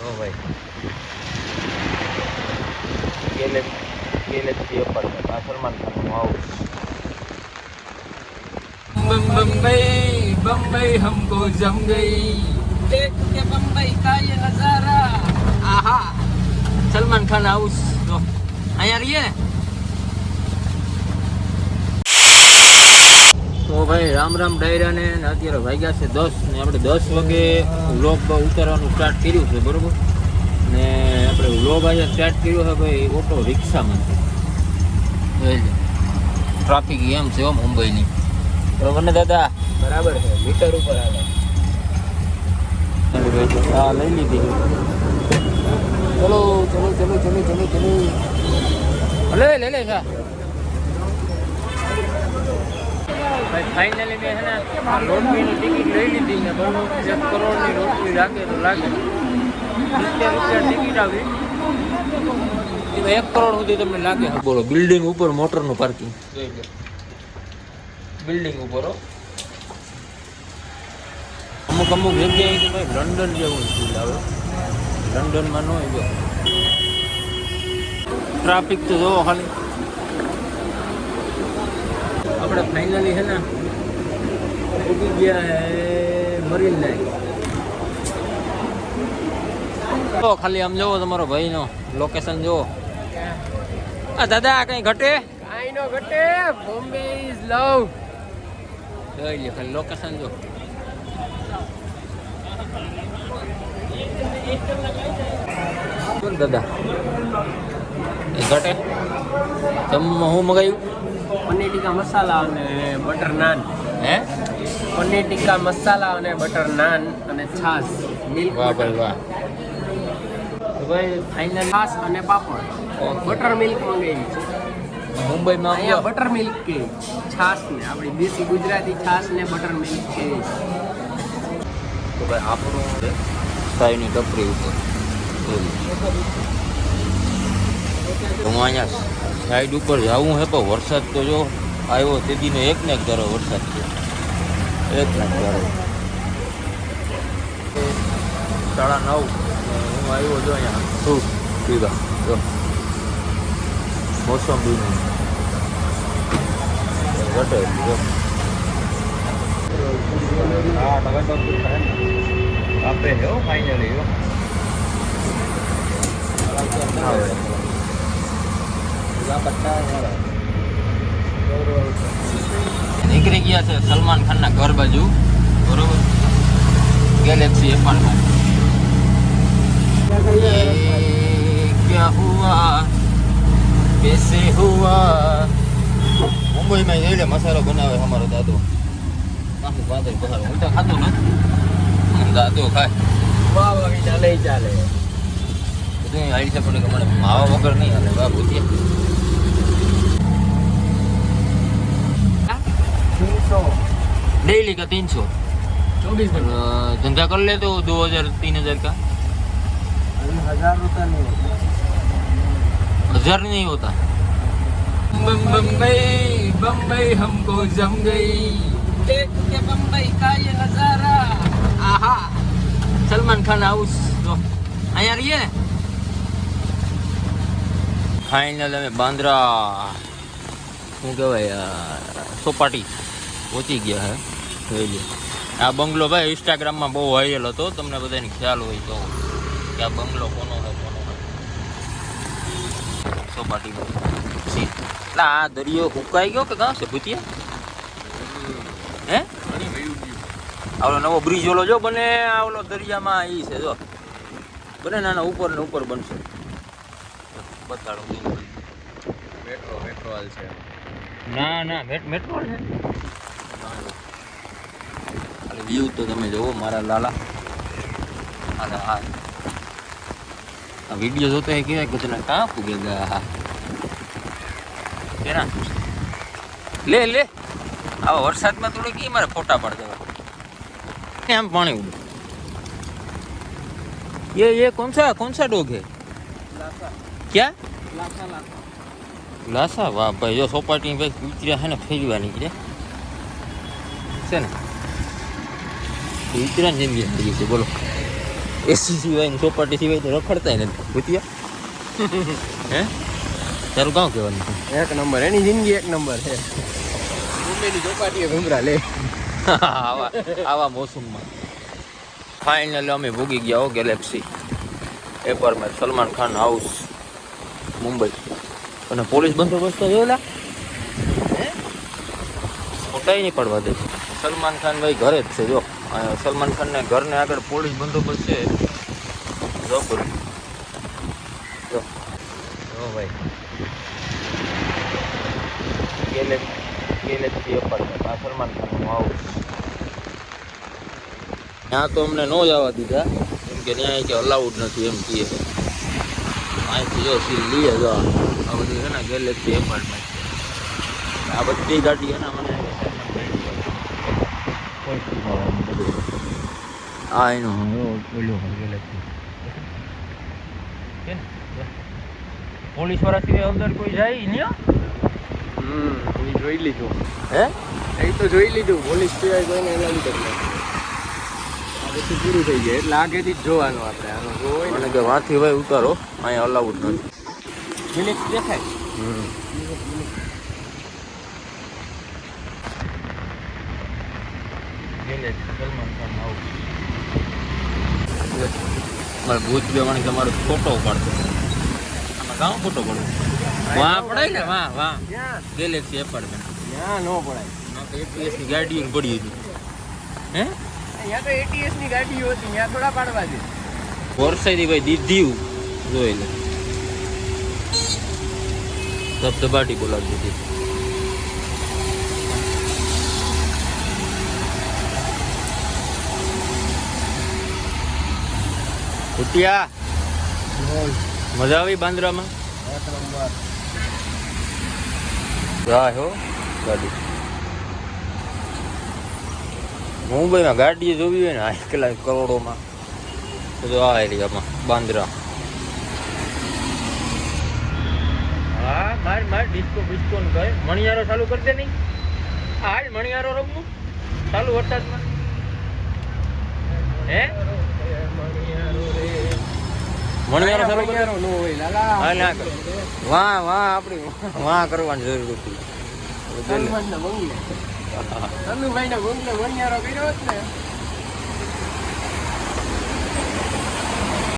ઓ ભાઈ Galaxy apartment આ Salman ખાનનું house Bombay Bombay हमको जम गई देख के बम्बई का ये नजारा आहा सलमान खान हाउस तो અહીંયા રહીએ ને તો ભાઈ રામ રામ ડાયરા ને અત્યારે વાગ્યા છે 10 ને આપણે 10 વાગે વ્લોગ ઉતારવાનું સ્ટાર્ટ કર્યું છે બરોબર ને આપણે વ્લોગ આજે સ્ટાર્ટ કર્યો છે ભાઈ ઓટો રિક્ષામાં ટ્રાફિક એમ છે મુંબઈની બરોબર ને દાદા બરાબર છે મીટર ઉપર આવે હા લઈ લીધી ચલો ચલો ચલો ચલો ચલો ચલો લે લે લે કા ભાઈ ફાઇનલી મેં છે ને આ લોટરીની ટિકિટ લઈ લીધી ને બરોબર 1 કરોડની લોટરી લાગે તો લાગે 70 રૂપિયા ટિકિટ આવી 1 કરોડ સુધી તમને લાગે બોલો બિલ્ડિંગ ઉપર મોટરનું પાર્કિંગ જોઈ લો બિલ્ડિંગ ઉપર અમુક અમુક જગ્યાએ તો ભાઈ લંડન જેવું ફીલ આવે લંડનમાં ન હોય જો ટ્રાફિક તો જોવો ખાલી આપણે ફાઇનલી છે ને ઉઠી ગયા હે મરીન લાઈન તો ખાલી આમ જોવો તમારો ભાઈનો લોકેશન જોવો આ દાદા કઈ ઘટે કાંઈ નો ઘટે બોમ્બે ઇઝ લવ જોઈ લે ખાલી લોકેશન જો દાદા એ ઘટે તમે હું મગાવ્યું પનીર ટીકા મસાલા અને બટર નાન હે પનીર ટીકા મસાલા અને બટર નાન અને છાશ મિલ્ક વાહ ભાઈ વાહ તો ભાઈ ફાઇનલ છાશ અને પાપડ બટર મિલ્ક મંગાવી છે મુંબઈમાં અહીંયા બટર મિલ્ક કે છાશ ને આપણી દેશી ગુજરાતી છાશ ને બટર મિલ્ક કે તો ભાઈ આપણું સાઈની ટપરી ઉપર હું અહીંયા સાઈડ ઉપર જવું હે પણ વરસાદ તો જો આવ્યો તેદીનો એક ને એક ધારો વરસાદ છે એક ને એક ધારો 9:30 હું આવ્યો જો અહીંયા શું પીવા જો મોસંબીનું ઘટે જો હા આપણે હો ફાઇનલી હો નીકળી ગયા છે સલમાન ખાનના ઘર બાજુ બરોબર ગેલેક્સી એપાર્ટમેન્ટ क्या हुआ कैसे हुआ મુંબઈમાં જઈને મસાલો બનાવે અમારો દાદો આખું વાદળ બહાર હું તો ખાતો નથી દાદો ખાય વાહ વાહ ચાલે ચાલે બધું હારી છે પણ મને માવા વગર નહીં હાલે વાહ ભૂતિયા 300 डेली का 300 24 घंटे धंधा कर ले तो 2000 3000 का 1000 रुपया नहीं होता 1000 नहीं होता बम्बई बम्बई हमको जम गई देख के बम्बई का ये नजारा आहा सलमान खान हाउस तो અહીંયા રહીએ ને ફાઇનલ અમે બાંદ્રા શું કહેવાય સોપાટી પહોંચી ગયા હે જોઈ લો આ બંગલો ભાઈ ઇન્સ્ટાગ્રામમાં બહુ વાયરલ હતો તમને બધાને ખ્યાલ હોય તો કે આ બંગલો કોનો સોપાટી એટલે આ દરિયો સુકાઈ ગયો કે કાં છે ભૂતિયા હે આવલો નવો બ્રિજ ઓલો જો બને આવલો દરિયામાં એ છે જો બને નાના ઉપર ને ઉપર બનશે બતાડો મેટ્રો હાલ છે ના ના મેટ્રો છે અરે વ્યૂ તો તમે જોવો મારા લાલા અરે હા આ વિડીયો જોતો હે કે કેટલા કાં પૂગેગા હા કેના લે લે આવા વરસાદમાં થોડી કી મારે ફોટા પાડ દેવા આમ પાણી ઉડે ये कौन सा डॉग है लासा क्या लासा लासा वाह भाई जो सोपाटी भाई कूतरा है ना फैलवा निकले છે ને કૂતરા જેમ છે બોલો એસી સિવાય ચોપાટી સિવાય તો રખડતા નથી ભૂતિયા. હે તારું કામ કહેવાનું છે? એક નંબર, એની જિંદગી એક નંબર છે. મુંબઈની ચોપાટીએ ઘૂમરા લે. આવા મોસમમાં ફાઇનલી અમે ભૂગી ગયા હો Galaxy apartment, Salman Khan house, Mumbai. અને પોલીસ બંદોબસ્ત તો જોયેલા ફોટા નહીં પડવા દે. સલમાન ખાન ભાઈ ઘરે જ છે. જો સલમાન ખાનને ઘરને આગળ પોલીસ બંદોબસ્ત છે. જો ભાઈ ગેલેક્સી એપાર્ટમેન્ટ, આ સલમાન ખાનનું હાઉસ. ત્યાં તો અમને ન જવા દીધા કેમ કે ત્યાં કે અલાઉડ નથી એમ કહે. અહીંથી જો સીલ લઈએ. જો આ બધી છે ને ગેલેક્સી એપાર્ટમેન્ટ છે. આ બધી ગાડી એના મને આ એનું ઓલું ગેલેક્સી પોલીસ વાળા સિવાય અંદર કોઈ જાય નહીં. એ જોઈ લીધું. હે એ તો જોઈ લીધું. પોલીસ સિવાય કોઈને એલાવી દે. આ બધું પૂરું થઈ જાય એટલે આગેથી જ જોવાનું આપણે. આનું જોવું મને કે વાંથી ભાઈ ઉતારો, અહીંયા અલાઉડ નથી. ગેલેક્સી દેખાય. સલમાન ખાન હાઉસ. મારે ભૂત બેવાની તમારો ફોટો પાડતો. આમાં કામ ફોટો પડે વાં પડાય ને વાં ગેલેક્સી એપાર્ટમેન્ટ. ત્યાં ન પડાય. એટીએસની ગાડીઓ પડી હતી. હે અહીંયા તો ATS ની ગાડીઓ હતી, ત્યાં થોડા પાડવા દે. વરસાદી ભાઈ દીધી જોઈ લે. ધબધબાટી બોલાવી દીધી. કુટિયા મજા આવી બાંદ્રામાં? જાય હો ગાડી. મુંબઈમાં ગાડી જોવી હોય ને આ કેટલા કરોડોમાં તો આ એરિયામાં બાંદ્રા. હા માર ડિસ્કો બિસ્કો ને કહે મણિયારો ચાલુ કરી દે. નહીં હાલ મણિયારો રમવું ચાલુ વરસાદમાં. હે મણિયારો ચાલુ કરી ન હોય લાલા. હા ના કર વાહ આપણી વાહ કરવાની જરૂર હતી. સલમાનના બંગલે. સલ્લુભાઈના બંગલે મણિયારો કર્યો હોત ને